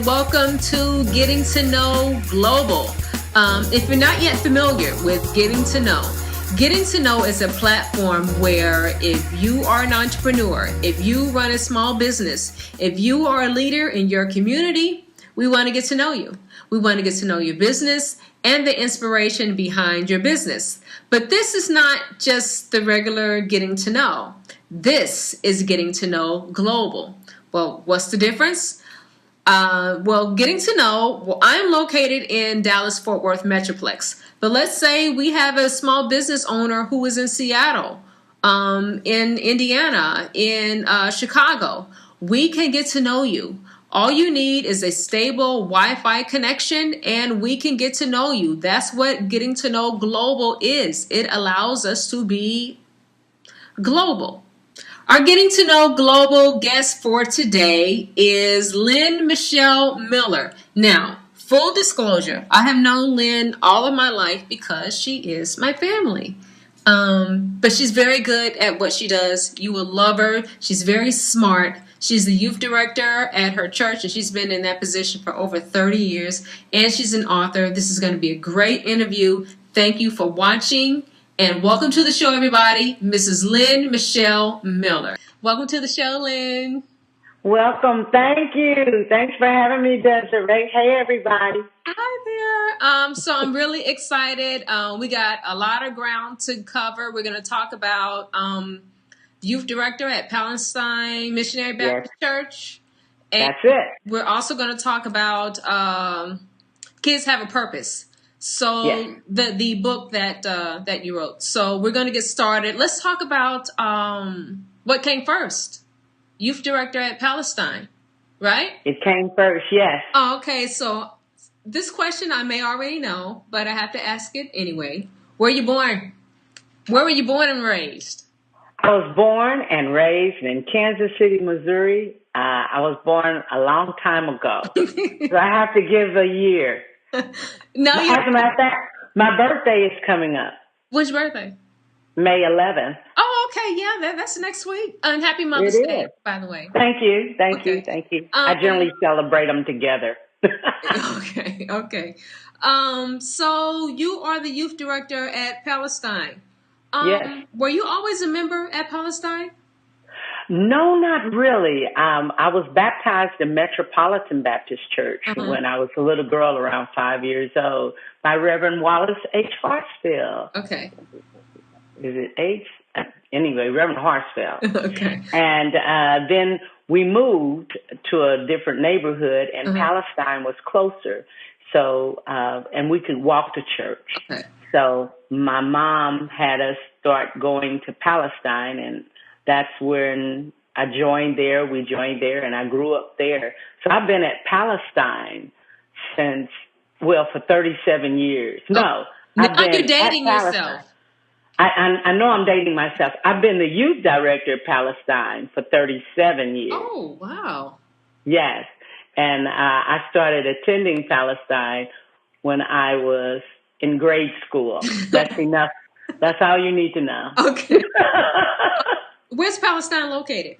and welcome to Getting to Know Global. If you're not yet familiar with Getting to Know is a platform where if you are an entrepreneur, if you run a small business, if you are a leader in your community, we want to get to know you. We want to get to know your business and the inspiration behind your business. But this is not just the regular Getting to Know. This is Getting to Know Global. Well, what's the difference? Getting to know, I'm located in Dallas-Fort Worth Metroplex. But let's say we have a small business owner who is in Seattle, in Indiana, in Chicago. We can get to know you. All you need is a stable Wi-Fi connection, and we can get to know you. That's what Getting to Know Global is. It allows us to be global. Our Getting to Know Global guest for today is Lynn Michelle Miller. Now, full disclosure, I have known Lynn all of my life because she is my family. But she's very good at what she does. You will love her. She's very smart. She's the youth director at her church, and she's been in that position for over 30 years. And she's an author. This is going to be a great interview. Thank you for watching. And welcome to the show, everybody, Mrs. Lynn Michelle Miller. Welcome to the show, Lynn. Welcome. Thank you. Thanks for having me, Desiree. Hey, everybody. Hi there. So I'm really excited. We got a lot of ground to cover. We're going to talk about youth director at Palestine Missionary Baptist Church. And that's it. We're also going to talk about Kids Have a Purpose. So the book that you wrote. So we're going to get started. Let's talk about what came first. Youth director at Palestine, right? It came first, yes. Oh, okay. So this question I may already know, but I have to ask it anyway. Where you born? Where were you born and raised? I was born and raised in Kansas City, Missouri. I was born a long time ago. So I have to give a year. No, as a matter of fact, my birthday is coming up. Which birthday? May 11th. Oh, okay. Yeah, that's next week. And happy Mother's Day, by the way. Thank you. Thank you. I generally celebrate them together. Okay. So you are the youth director at Palestine. Yes. Were you always a member at Palestine? No, not really. I was baptized in Metropolitan Baptist Church when I was a little girl around 5 years old by Reverend Wallace H. Hartsfield. Okay. Is it H? Anyway, Reverend Hartsfield. Okay. And then we moved to a different neighborhood, and Palestine was closer. So, and we could walk to church. Okay. So my mom had us start going to Palestine, and that's when I joined there. We joined there, and I grew up there. So I've been at Palestine for 37 years. No. Now you're dating yourself. I know I'm dating myself. I've been the youth director at Palestine for 37 years. Oh, wow. Yes. And I started attending Palestine when I was in grade school. That's enough. That's all you need to know. Okay. Where's Palestine located?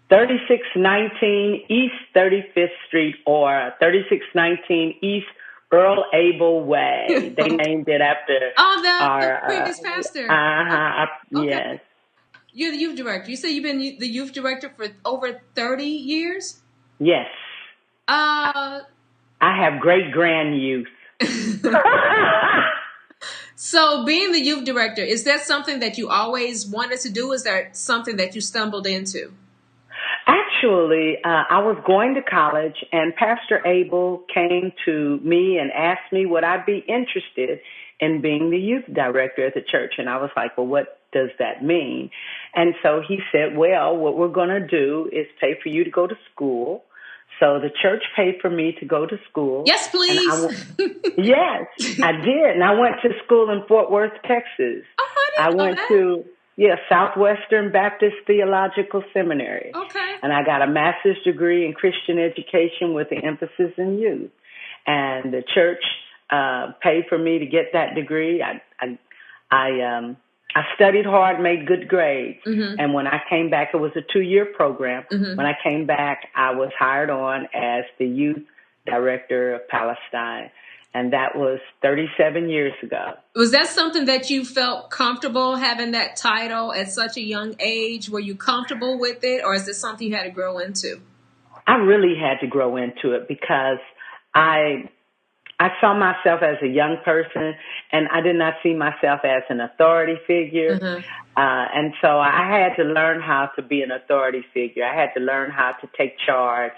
3619 East 35th Street or 3619 East Earl Abel Way. They named it after the previous pastor. Okay. Yes. You're the youth director. You say you've been the youth director for over 30 years? Yes. I have great-grand youth. So being the youth director, is that something that you always wanted to do? Is that something that you stumbled into? Actually, I was going to college, and Pastor Abel came to me and asked me would I be interested in being the youth director at the church. And I was like, well, what does that mean? And so he said, well, what we're going to do is pay for you to go to school. So the church paid for me to go to school. Yes, please. Yes, I did. And I went to school in Fort Worth, Texas. Oh, I went to Southwestern Baptist Theological Seminary. Okay. And I got a master's degree in Christian education with an emphasis in youth. And the church paid for me to get that degree. I I studied hard, made good grades. Mm-hmm. And when I came back, it was a 2-year program. Mm-hmm. When I came back, I was hired on as the youth director of Palestine. And that was 37 years ago. Was that something that you felt comfortable having that title at such a young age? Were you comfortable with it, or is this something you had to grow into? I really had to grow into it because I saw myself as a young person, and I did not see myself as an authority figure. Uh-huh. And so I had to learn how to be an authority figure. I had to learn how to take charge.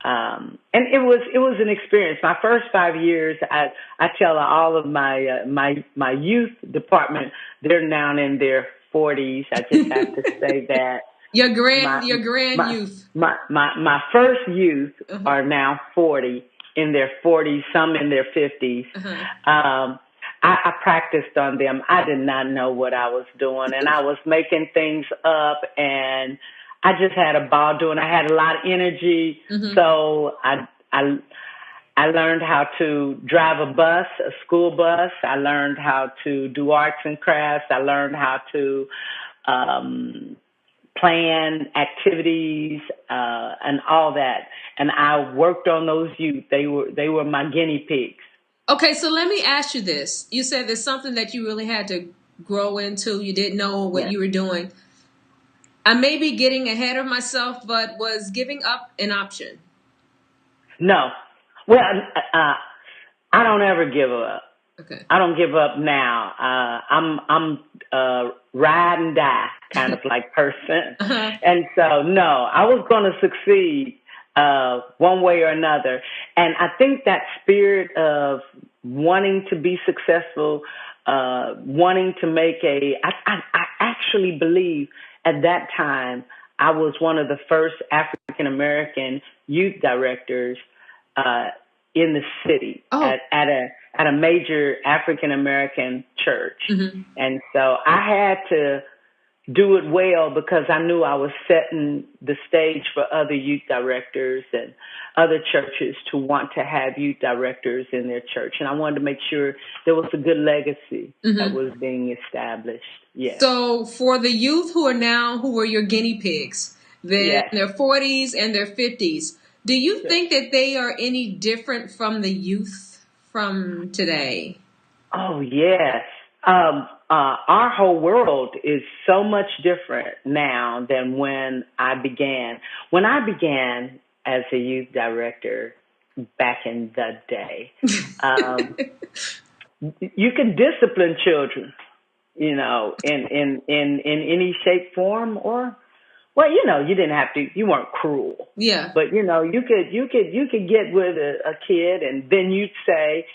And it was an experience. My first 5 years, I tell all of my youth department, they're now in their 40s. I just have to say that. Your grand youth. My first youth Uh-huh. are now 40, in their 40s, some in their 50s. Uh-huh. I practiced on them. I did not know what I was doing, and I was making things up, and I just had a ball doing. I had a lot of energy, Mm-hmm. so I learned how to drive a bus, a school bus. I learned how to do arts and crafts. I learned how to plan activities and all that. And I worked on those youth. They were my guinea pigs. Okay, so let me ask you this. You said there's something that you really had to grow into. You didn't know what Yes. you were doing. I may be getting ahead of myself, but was giving up an option? No. Well, I don't ever give up. Okay. I don't give up now. I'm ride and die kind of like person. Uh-huh. And so, no, I was going to succeed one way or another. And I think that spirit of wanting to be successful, wanting to make I actually believe at that time I was one of the first African American youth directors in the city at a major African American church. Mm-hmm. And so I had to do it well because I knew I was setting the stage for other youth directors and other churches to want to have youth directors in their church. And I wanted to make sure there was a good legacy Mm-hmm. that was being established. Yes. So for the youth who are your guinea pigs, they're Yes. in their 40s and their 50s, do you think that they are any different from the youth from today? Oh, yes. Our whole world is so much different now than when I began. When I began as a youth director back in the day, you can discipline children, in any shape, form, or, well, you didn't have to. You weren't cruel. Yeah. But you could get with a kid, and then you'd say,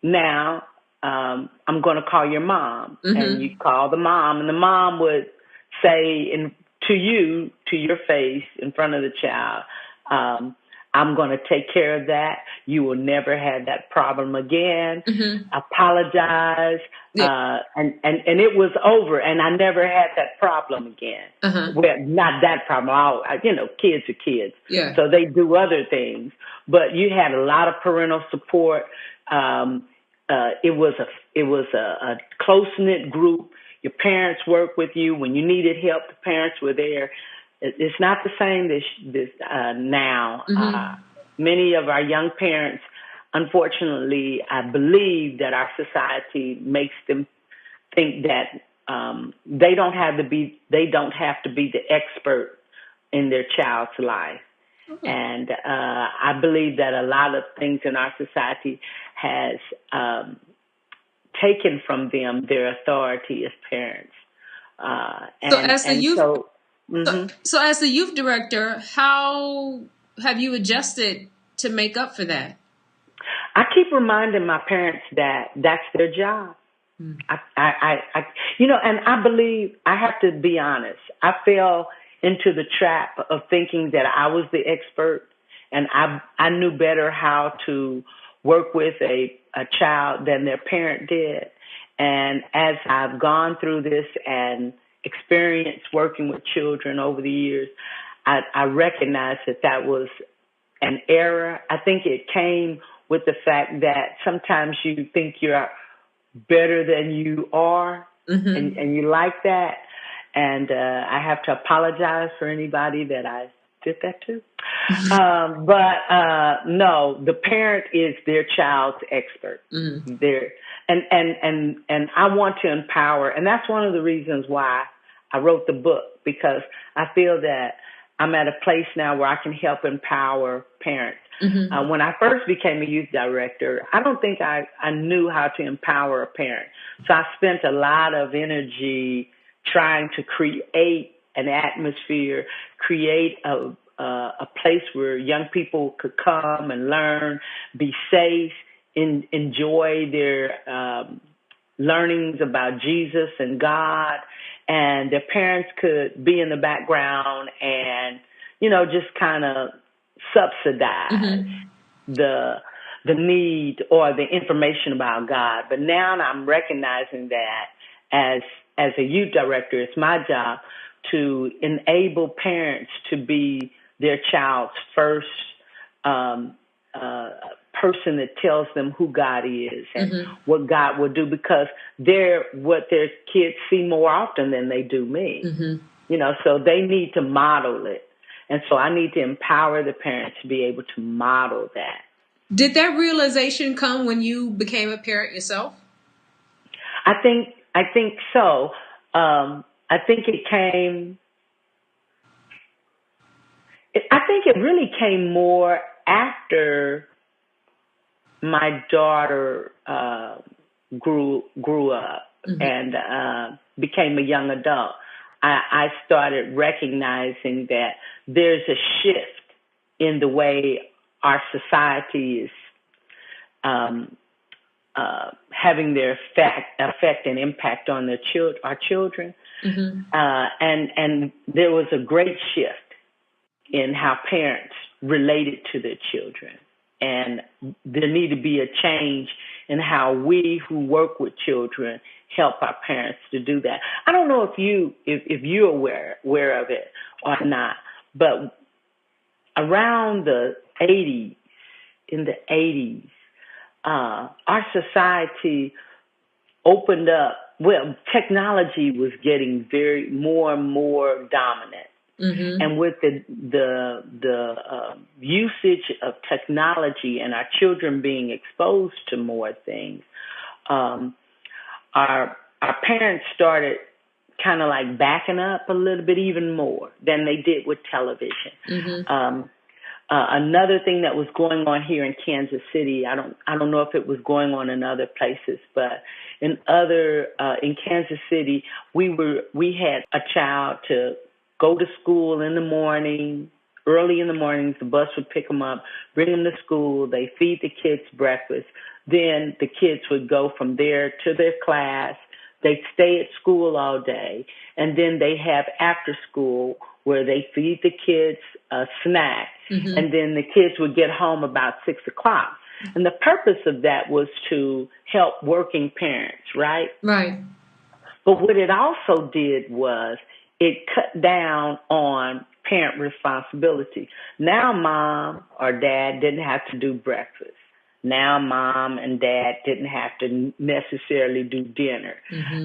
now. I'm going to call your mom. Mm-hmm. And you call the mom, and the mom would say to your face, in front of the child, I'm going to take care of that. You will never have that problem again. Mm-hmm. Apologize. Yeah. And it was over, and I never had that problem again. Uh-huh. Well, not that problem. Kids are kids. Yeah. So they do other things. But you had a lot of parental support. It was a close-knit group. Your parents worked with you. When you needed help, the parents were there. It's not the same this now. Mm-hmm. Many of our young parents, unfortunately, I believe that our society makes them think that they don't have to be the expert in their child's life. And I believe that a lot of things in our society has taken from them their authority as parents. So as the youth director, how have you adjusted to make up for that? I keep reminding my parents that that's their job. Mm. And I believe, I have to be honest, I fell into the trap of thinking that I was the expert, and I knew better how to work with a child than their parent did. And as I've gone through this and experienced working with children over the years, I recognize that was an error. I think it came with the fact that sometimes you think you're better than you are, and you like that. And I have to apologize for anybody that I did that to. But no, the parent is their child's expert. They're, and I want to empower, and that's one of the reasons why I wrote the book, because I feel that I'm at a place now where I can help empower parents. When I first became a youth director, I don't think I knew how to empower a parent. So I spent a lot of energy trying to create an atmosphere, create a place where young people could come and learn, be safe, enjoy their learnings about Jesus and God, and their parents could be in the background and, just kind of subsidize the need or the information about God. But now I'm recognizing that as a youth director, it's my job to enable parents to be their child's first person that tells them who God is and what God will do, because they're what their kids see more often than they do me. So they need to model it. And so I need to empower the parents to be able to model that. Did that realization come when you became a parent yourself? I think so. I think it came. I think it really came more after my daughter grew up and became a young adult. I started recognizing that there's a shift in the way our society is having their effect and impact on our children. And there was a great shift in how parents related to their children. And there need to be a change in how we who work with children help our parents to do that. I don't know if you're aware of it or not, but around the 80s, in the 80s, our society opened up. Well, technology was getting more and more dominant. And with the usage of technology and our children being exposed to more things, our parents started kind of like backing up a little bit even more than they did with television. Another thing that was going on here in Kansas City, I don't know if it was going on in other places, but in Kansas City, we had a child to go to school in the morning, early in the mornings. The bus would pick them up, bring them to school. They feed the kids breakfast. Then the kids would go from there to their class. They'd stay at school all day. And then they have after school where they feed the kids a snack. And then the kids would get home about 6 o'clock. And the purpose of that was to help working parents, right? Right. But what it also did was it cut down on parent responsibility. Now mom or dad didn't have to do breakfast. Now mom and dad didn't have to necessarily do dinner.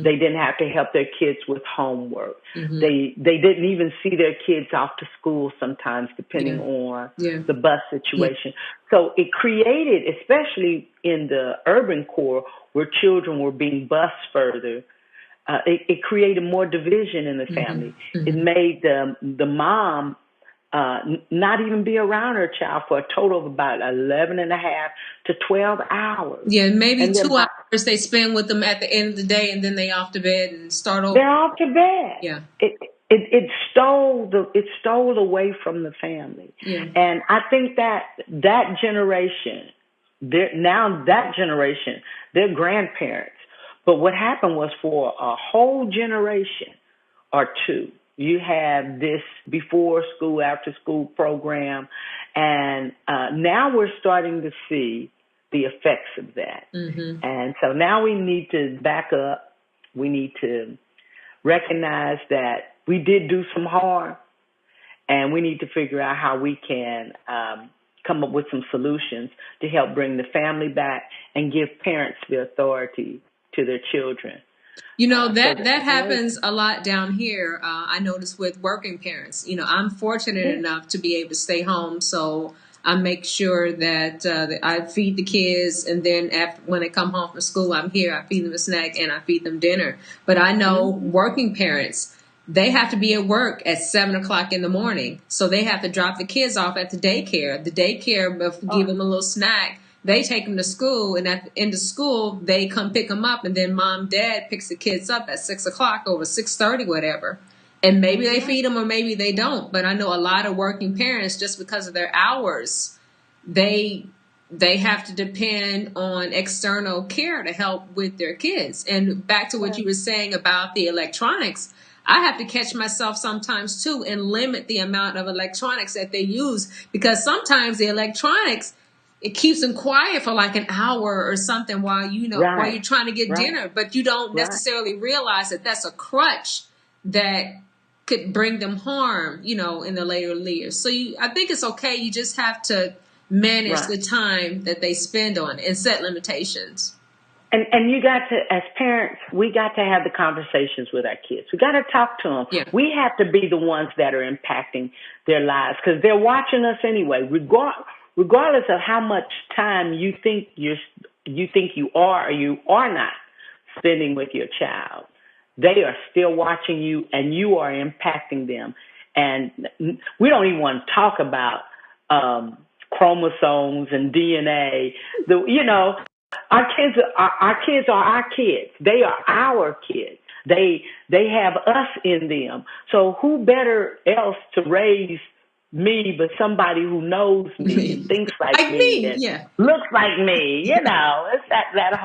They didn't have to help their kids with homework. They didn't even see their kids off to school sometimes, depending on the bus situation. So it created, especially in the urban core where children were being bused further, it created more division in the family. It made the mom not even be around her child for a total of about 11 and a half to 12 hours. Yeah, maybe 2 hours they spend with them at the end of the day, and then they off to bed and start over. They're off to bed. Yeah. It stole away from the family. Yeah. And I think that generation, they're grandparents. But what happened was for a whole generation or two, you have this before school, after school program. And now we're starting to see the effects of that. And so now we need to back up. We need to recognize that we did do some harm. And we need to figure out how we can come up with some solutions to help bring the family back and give parents the authority to their children That happens a lot down here. I notice with working parents. I'm fortunate enough to be able to stay home, so I make sure that I feed the kids, and then when they come home from school, I'm here. I feed them a snack and I feed them dinner. But I know working parents, they have to be at work at 7 o'clock in the morning, so they have to drop the kids off at the daycare. The daycare give them a little snack. They take them to school, and at the end of school, they come pick them up, and then mom, dad picks the kids up at 6 o'clock over 6:30, whatever. And maybe they feed them or maybe they don't. But I know a lot of working parents, just because of their hours, they have to depend on external care to help with their kids. And back to what you were saying about the electronics, I have to catch myself sometimes too and limit the amount of electronics that they use, because sometimes the electronics, it keeps them quiet for like an hour or something while while you're trying to get dinner, but you don't necessarily realize that that's a crutch that could bring them harm, in the later years. So I think it's okay. You just have to manage the time that they spend on it and set limitations. And you got to, as parents, we got to have the conversations with our kids. We got to talk to them. Yeah. We have to be the ones that are impacting their lives, because they're watching us anyway, regardless of how much time you think you are or you are not spending with your child. They are still watching you, and you are impacting them. And we don't even want to talk about chromosomes and DNA. Our kids are our kids. They are our kids. They have us in them. So who better else to raise me but somebody who knows me and thinks like me and looks like me? It's that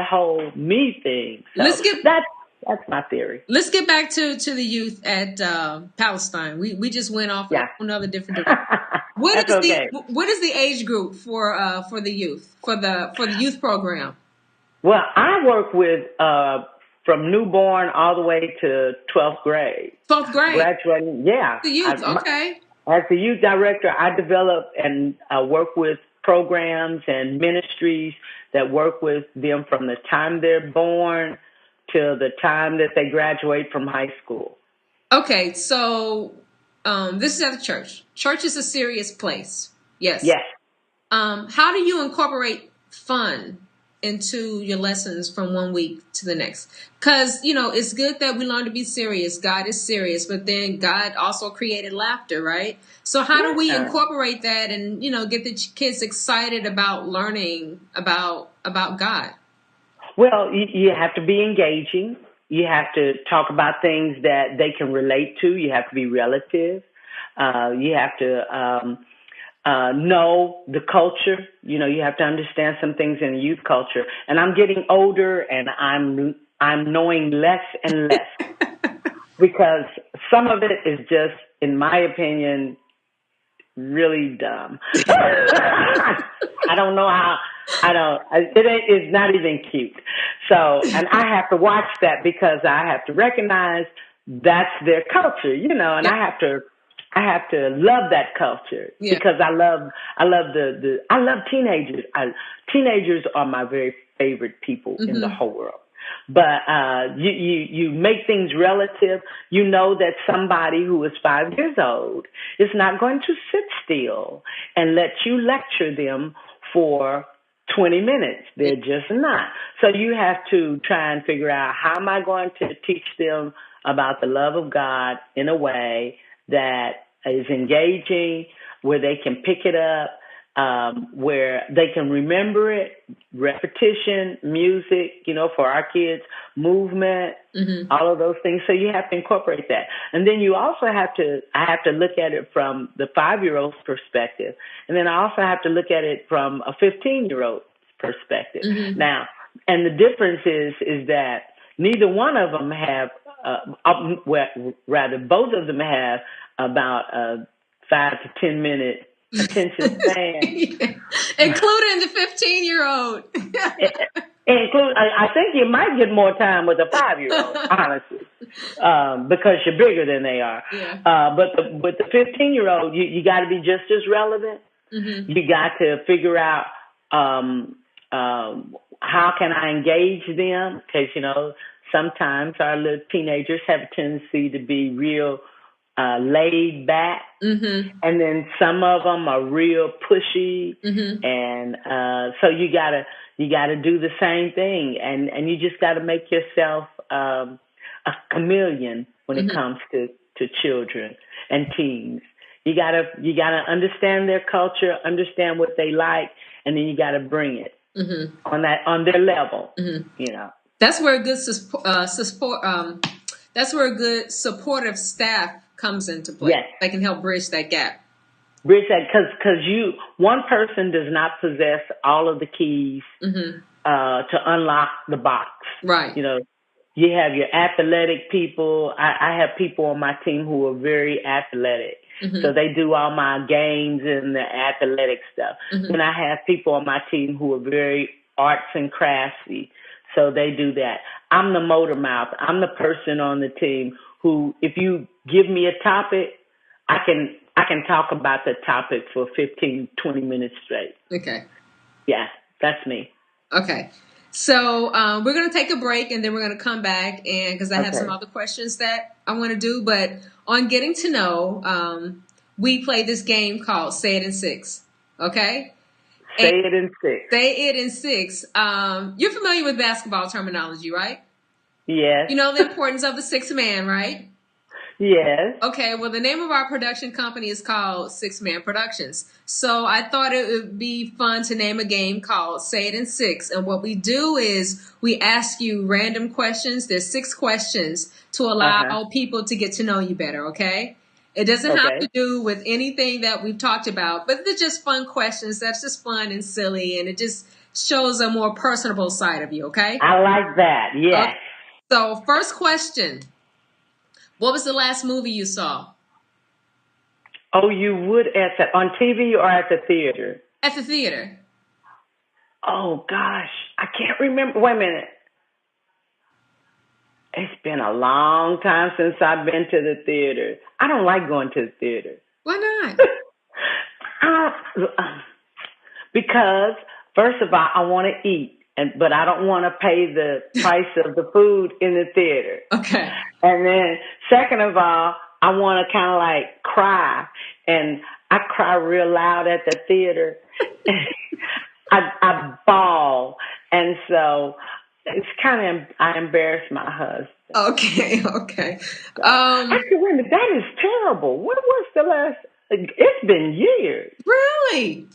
whole me thing. So that's my theory. Let's get back to the youth at Palestine. We just went off another different direction. What is the age group for the youth, for the youth program? Well, I work with from newborn all the way to 12th grade. 12th grade. Graduating, yeah. The youth, okay. As the youth director, I develop and work with programs and ministries that work with them from the time they're born till the time that they graduate from high school. Okay, so this is at the church. Church is a serious place. Yes. Yes. How do you incorporate fun into your lessons from one week to the next? Because, it's good that we learn to be serious. God is serious, but then God also created laughter, right? So how do we incorporate that and, get the kids excited about learning about God? Well, you have to be engaging. You have to talk about things that they can relate to. You have to be relative. You have to know the culture. You have to understand some things in the youth culture. And I'm getting older, and I'm knowing less and less because some of it is just, in my opinion, really dumb. I don't know how. It's not even cute. So, and I have to watch that because I have to recognize that's their culture, and I have to love that culture because I love teenagers. Teenagers are my very favorite people in the whole world. But you make things relative. You know that somebody who is 5 years old is not going to sit still and let you lecture them for 20 minutes. They're just not. So you have to try and figure out, how am I going to teach them about the love of God in a way that is engaging, where they can pick it up, where they can remember it, repetition, music, for our kids, movement, all of those things. So you have to incorporate that. And then you also I have to look at it from the 5-year-old's perspective. And then I also have to look at it from a 15-year-old perspective. Now, and the difference is that neither one of them have, rather both of them have about a 5 to 10 minute attention span. Including the 15-year-old. I think you might get more time with a 5-year-old, honestly, because you're bigger than they are. But with the 15-year-old, you got to be just as relevant. You got to figure out how can I engage them, because sometimes our little teenagers have a tendency to be real laid back, and then some of them are real pushy, and so you gotta do the same thing, and you just gotta make yourself a chameleon when it comes to children and teens. You gotta understand their culture, understand what they like, and then you gotta bring it on their level. That's where a good that's where a good supportive staff comes into play. Yes. They can help bridge that gap. Bridge that, because one person does not possess all of the keys to unlock the box. Right. You have your athletic people. I have people on my team who are very athletic. So they do all my games and the athletic stuff. And I have people on my team who are very arts and craftsy. So they do that. I'm the motor mouth. I'm the person on the team who, if you give me a topic, I can talk about the topic for 15, 20 minutes straight. Okay. Yeah, that's me. Okay. So we're going to take a break, and then we're going to come back, and because I have some other questions that I want to do. But on Getting to Know, we play this game called Say It in Six. Okay? Say it in six. Say it in six. You're familiar with basketball terminology, right? Yes. You know the importance of the sixth man, right? Yes. Okay, well, the name of our production company is called Six Man Productions. So I thought it would be fun to name a game called Say It in Six. And what we do is we ask you random questions. There's 6 questions to allow people to get to know you better, okay? It doesn't have to do with anything that we've talked about, but they're just fun questions. That's just fun and silly, and it just shows a more personable side of you, okay? I like that, yes. Okay. So first question. What was the last movie you saw? Oh, you would on TV or at the theater? At the theater. Oh, gosh. I can't remember. Wait a minute. It's been a long time since I've been to the theater. I don't like going to the theater. Why not? Because, first of all, I want to eat. But I don't want to pay the price of the food in the theater. Okay. And then, second of all, I want to kind of like cry. And I cry real loud at the theater. I bawl. And so it's kind of, I embarrass my husband. Okay. Actually, wait a minute, that is terrible. When was the last? It's been years. Really?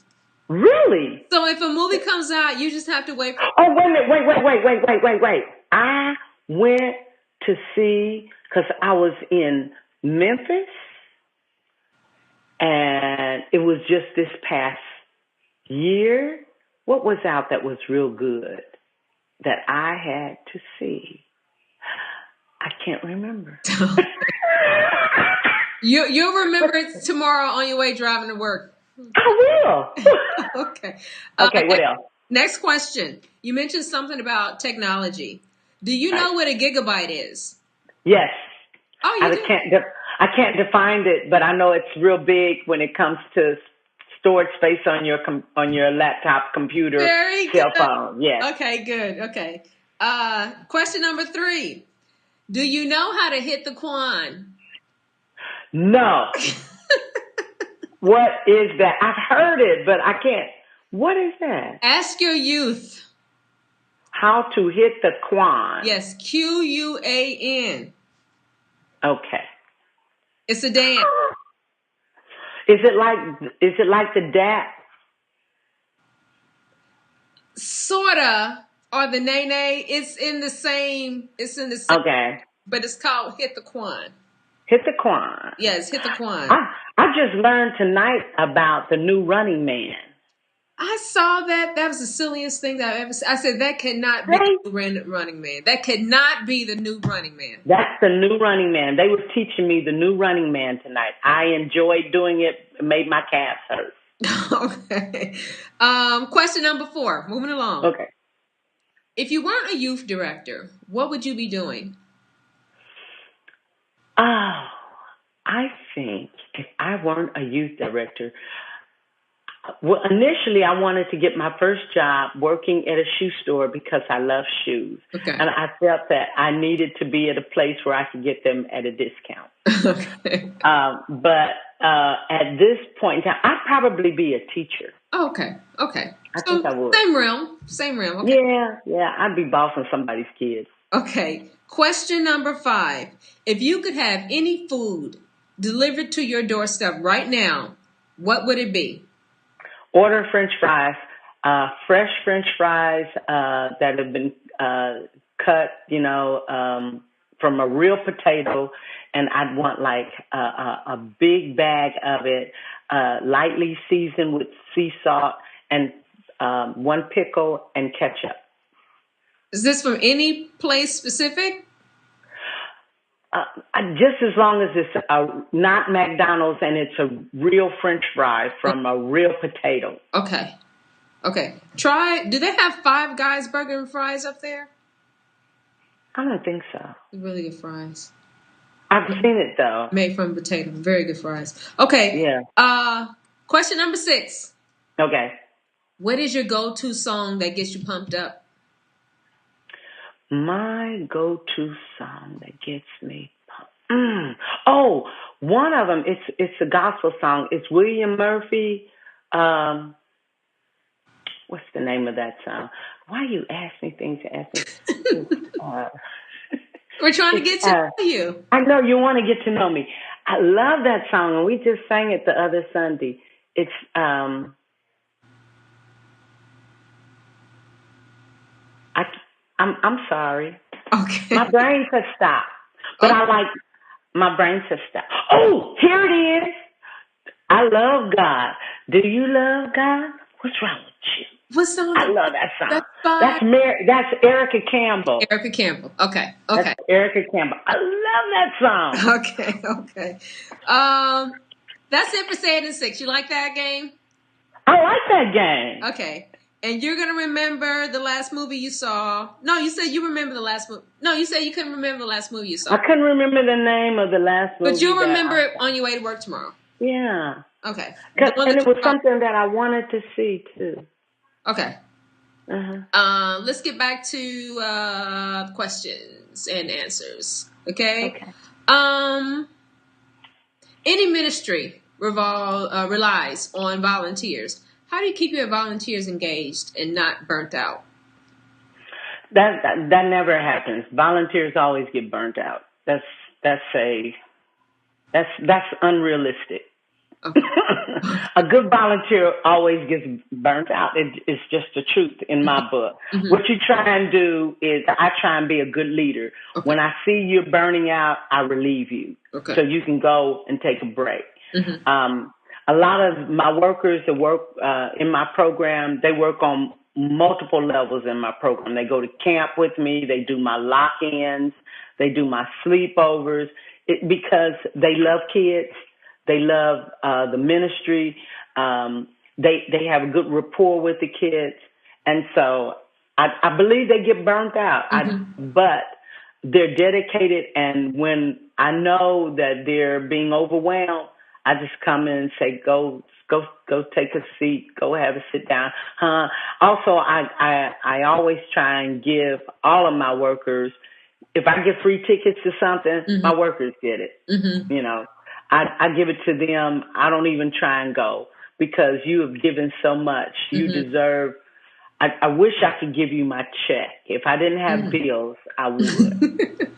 Really? So if a movie comes out, you just have to wait for... Oh, wait a minute. Wait. I went to see, because I was in Memphis, and it was just this past year. What was out that was real good that I had to see? I can't remember. You'll remember it tomorrow on your way driving to work. I will. Okay. Okay, what else? Next question. You mentioned something about technology. Do you know what a gigabyte is? Yes. Oh, you do? I can't define it, but I know it's real big when it comes to storage space on your laptop, computer, cell phone. Yes. Okay, good. Okay. Question number 3. Do you know how to hit the Quan? No. What is that? I've heard it, but I can't. What is that? Ask your youth. How to hit the Quan. Yes, Quan. Okay. It's a dance. Is it like the dap? Sorta. Or the nene. It's in the same. Okay. But it's called Hit the Quan. Hit the Quan. Yes, Hit the Quan. I just learned tonight about the new Running Man. I saw that. That was the silliest thing that I've ever seen. I said, that cannot be the new Running Man. That cannot be the new Running Man. That's the new Running Man. They were teaching me the new Running Man tonight. I enjoyed doing it. It made my calves hurt. Okay. Question number 4. Moving along. Okay. If you weren't a youth director, what would you be doing? Oh, I think if I weren't a youth director, Well, initially, I wanted to get my first job working at a shoe store because I love shoes. Okay. And I felt that I needed to be at a place where I could get them at a discount. Okay. But at this point in time, I'd probably be a teacher. Okay. I think I would. Same realm. Okay. Yeah. I'd be bossing somebody's kids. Okay. Question number 5. If you could have any food delivered to your doorstep right now, what would it be? Order French fries, fresh French fries that have been cut, from a real potato, and I'd want like a big bag of it, lightly seasoned with sea salt, and 1 pickle and ketchup. Is this from any place specific? Just as long as it's not McDonald's and it's a real French fry from a real potato. Okay. Do they have Five Guys burger and fries up there? I don't think so. Really good fries. I've seen it though. Made from potato. Very good fries. Okay. Yeah. Question number 6. Okay. What is your go-to song that gets you pumped up? My go-to song that gets me pumped. Oh, one of them. It's a gospel song. It's William Murphy. What's the name of that song? Why you ask me things to ask me? We're trying to get to know you. I know you want to get to know me. I love that song, and we just sang it the other Sunday. It's I'm sorry. Okay. My brain says stop, but my brain says stop. Oh, here it is. I love God. Do you love God? What's wrong with you? What song? I love that song. That's Erica Campbell. Erica Campbell. Okay. That's Erica Campbell. I love that song. Okay. That's it for Say It in 6. You like that game? I like that game. Okay. And you're going to remember the last movie you saw. No, you said you remember the last movie. No, you said you couldn't remember the last movie you saw. I couldn't remember the name of the last movie. But you'll remember it on your way to work tomorrow. Yeah. Okay. And it was something that I wanted to see, too. Okay. Uh-huh. Let's get back to questions and answers. Okay. Any ministry relies on volunteers. How do you keep your volunteers engaged and not burnt out? That never happens. Volunteers always get burnt out. That's unrealistic. Okay. A good volunteer always gets burnt out. It's just the truth in my book. Mm-hmm. What you try and do is I try and be a good leader. Okay. When I see you burning out, I relieve you. Okay. So you can go and take a break. Mm-hmm. A lot of my workers that work in my program, they work on multiple levels in my program. They go to camp with me. They do my lock-ins. They do my sleepovers because they love kids. They love the ministry. They have a good rapport with the kids. And so I believe they get burnt out. Mm-hmm. But they're dedicated. And when I know that they're being overwhelmed, I just come in and say, go take a seat, go have a sit down. Also, I always try and give all of my workers, if I get free tickets to something, mm-hmm. my workers get it. Mm-hmm. You know, I give it to them. I don't even try and go because you have given so much. You mm-hmm. deserve. I wish I could give you my check. If I didn't have mm-hmm. bills, I would.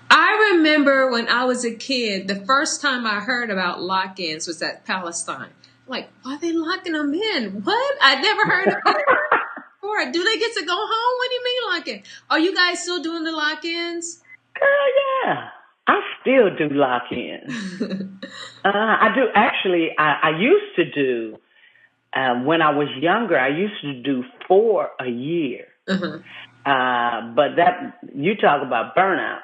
I remember when I was a kid, the first time I heard about lock-ins was at Palestine. Like, why are they locking them in? What? I never heard of it before. Do they get to go home? What do you mean lock-in? Are you guys still doing the lock-ins? Girl, yeah. I still do lock-ins. I do. Actually, I used to do, when I was younger, I used to do 4 a year. Mm-hmm. But that, you talk about burnout.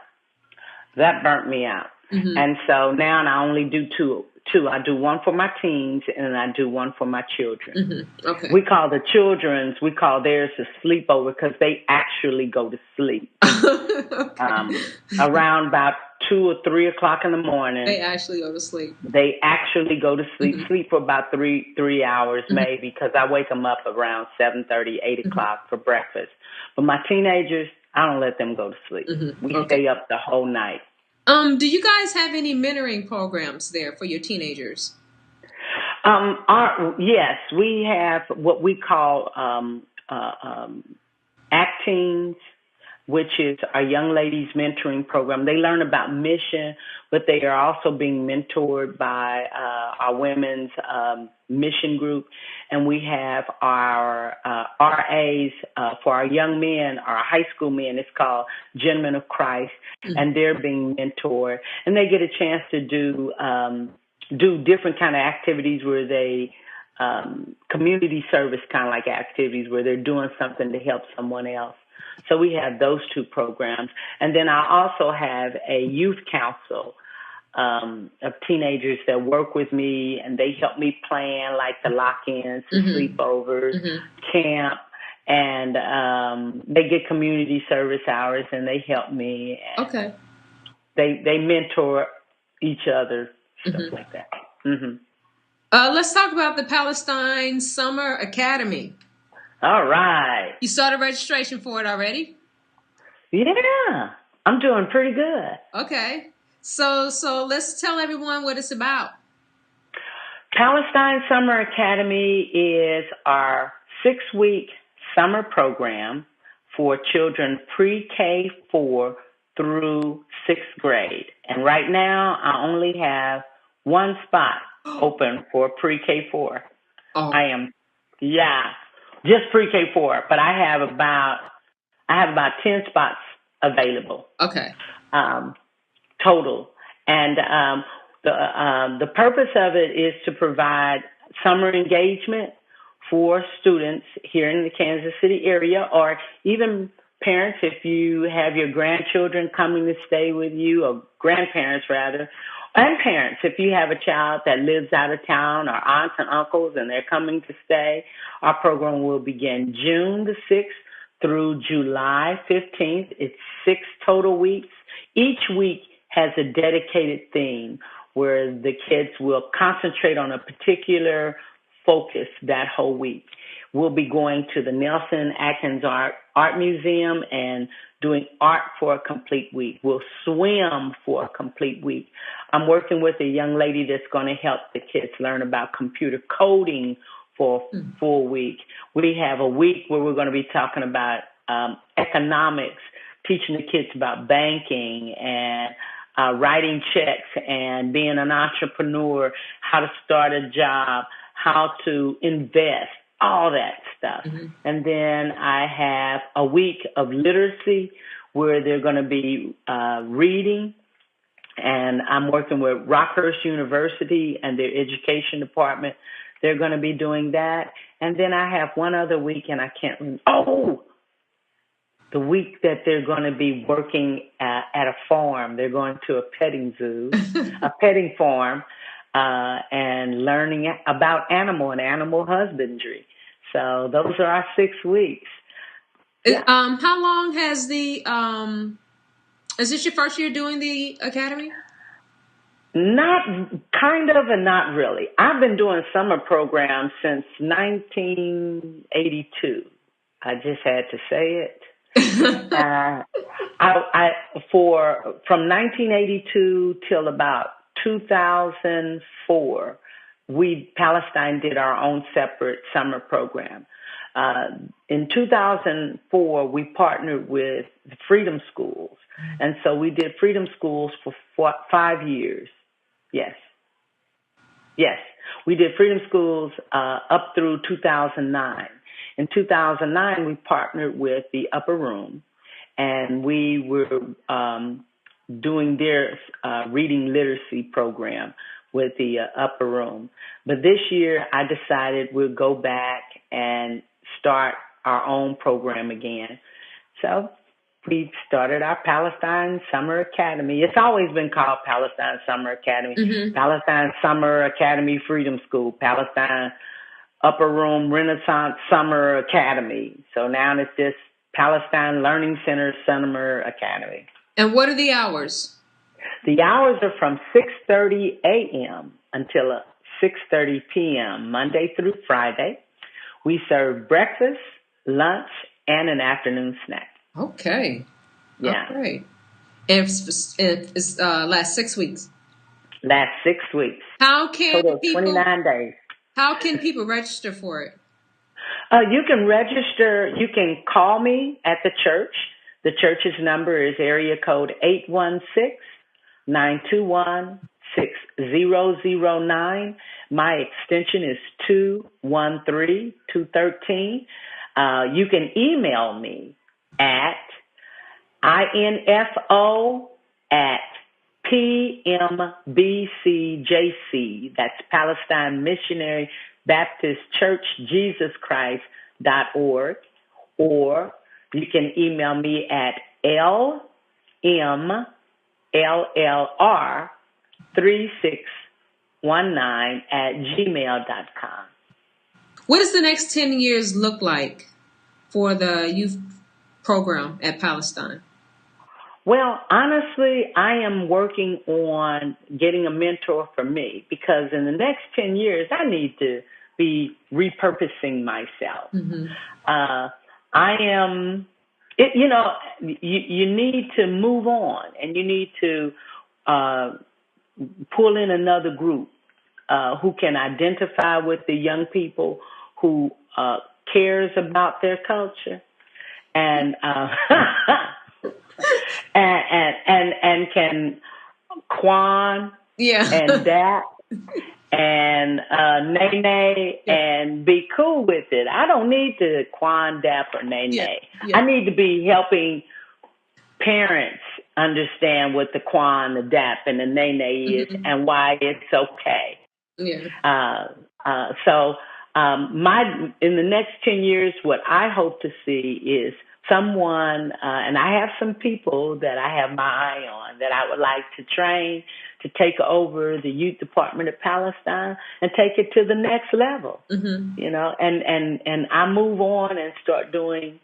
That burnt me out. Mm-hmm. And so now I only do two. I do one for my teens and I do one for my children. Mm-hmm. Okay. We call theirs a sleepover because they actually go to sleep. Okay. Around about 2 or 3 o'clock in the morning. They actually go to sleep. They actually go to sleep, Mm-hmm. sleep for about three hours Mm-hmm. maybe, because I wake them up around 7:30, 8 o'clock for breakfast. But my teenagers, I don't let them go to sleep. Mm-hmm. We Okay. stay up the whole night. Do you guys have any mentoring programs there for your teenagers? Yes, we have what we call Actings, which is our young ladies mentoring program. They learn about mission, but they are also being mentored by our women's mission group. And we have our RAs for our young men, our high school men. It's called Gentlemen of Christ, and they're being mentored. And they get a chance to do different kind of activities where they community service kind of like activities where they're doing something to help someone else. So we have those two programs. And then I also have a youth council of teenagers that work with me, and they help me plan like the lock-ins, the sleepovers, camp, and they get community service hours, and they help me. And okay. They mentor each other, stuff like that. Mm-hmm. Let's talk about the Palestine Summer Academy. All right. You started registration for it already? Yeah, I'm doing pretty good. Okay. So let's tell everyone what it's about. Palestine Summer Academy is our 6-week summer program for children pre-K4 through 6th grade. And right now, I only have one spot open for pre-K4. Oh. Just pre-K4, but I have about 10 spots available. Okay. Total. And the purpose of it is to provide summer engagement for students here in the Kansas City area, or even parents if you have your grandchildren coming to stay with you, or grandparents rather, and parents if you have a child that lives out of town, or aunts and uncles and they're coming to stay. Our program will begin June the 6th through July 15th. It's 6 total weeks. Each week has a dedicated theme where the kids will concentrate on a particular focus that whole week. We'll be going to the Nelson Atkins Art Museum and doing art for a complete week. We'll swim for a complete week. I'm working with a young lady that's going to help the kids learn about computer coding for a full week. We have a week where we're going to be talking about economics, teaching the kids about banking and writing checks and being an entrepreneur, how to start a job, how to invest, all that stuff. And then I have a week of literacy where they're going to be reading, and I'm working with Rockhurst University and their education department. They're going to be doing that. And then I have one other week, and I can't remember. Oh, the week that they're going to be working at a farm. They're going to a petting zoo, a petting farm, and learning about animal husbandry. So those are our 6 weeks. Yeah. How long has is this your first year doing the academy? Not kind of and not really. I've been doing summer programs since 1982. I just had to say it. From 1982 till about 2004, Palestine did our own separate summer program. In 2004, we partnered with the Freedom Schools, and so we did Freedom Schools for 5 years. Yes, we did Freedom Schools up through 2009. In 2009, we partnered with the Upper Room, and we were doing their reading literacy program with the Upper Room. But this year, I decided we'll go back and start our own program again. So we started our Palestine Summer Academy. It's always been called Palestine Summer Academy, Palestine Summer Academy Freedom School, Palestine Upper Room Renaissance Summer Academy. So now it's just Palestine Learning Center Summer Academy. And what are the hours? The hours are from 6:30 a.m. until 6:30 p.m., Monday through Friday. We serve breakfast, lunch, and an afternoon snack. Okay. Yeah. Okay. And it's last 6 weeks. Last 6 weeks. How can Total of people 29 days. How can people register for it? You can register. You can call me at the church. The church's number is area code 816-921-6009. My extension is 213-213. You can email me at info@PMBCJC. That's Palestine Missionary Baptist Church Jesus Christ.org, or you can email me at lmllr3619@gmail.com. What does the next 10 years look like for the youth program at Palestine? Well, honestly, I am working on getting a mentor for me, because in the next 10 years, I need to be repurposing myself. Mm-hmm. You need to move on, and you need to pull in another group who can identify with the young people, who cares about their culture, and and can Quan and Dap and Nene and be cool with it. I don't need to Quan, Dap, or Nene. I need to be helping parents understand what the Quan, the Dap, and the Nene is, and why it's okay. In the next 10 years, what I hope to see is someone, and I have some people that I have my eye on that I would like to train to take over the youth department of Palestine and take it to the next level. And I move on and start doing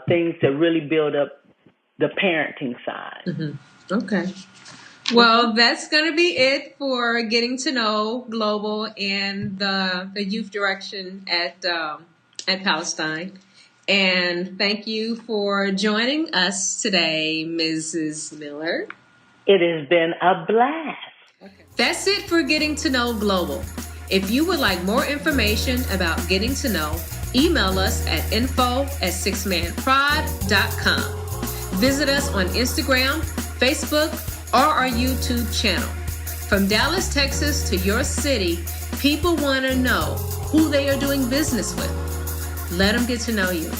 things to really build up the parenting side. Okay. Well, that's going to be it for Getting to Know Global and the youth direction at Palestine. And thank you for joining us today, Mrs. Miller. It has been a blast. Okay. That's it for Getting to Know Global. If you would like more information about Getting to Know, email us at info@sixmanprod.com. Visit us on Instagram, Facebook, or our YouTube channel. From Dallas, Texas to your city, people want to know who they are doing business with. Let them get to know you.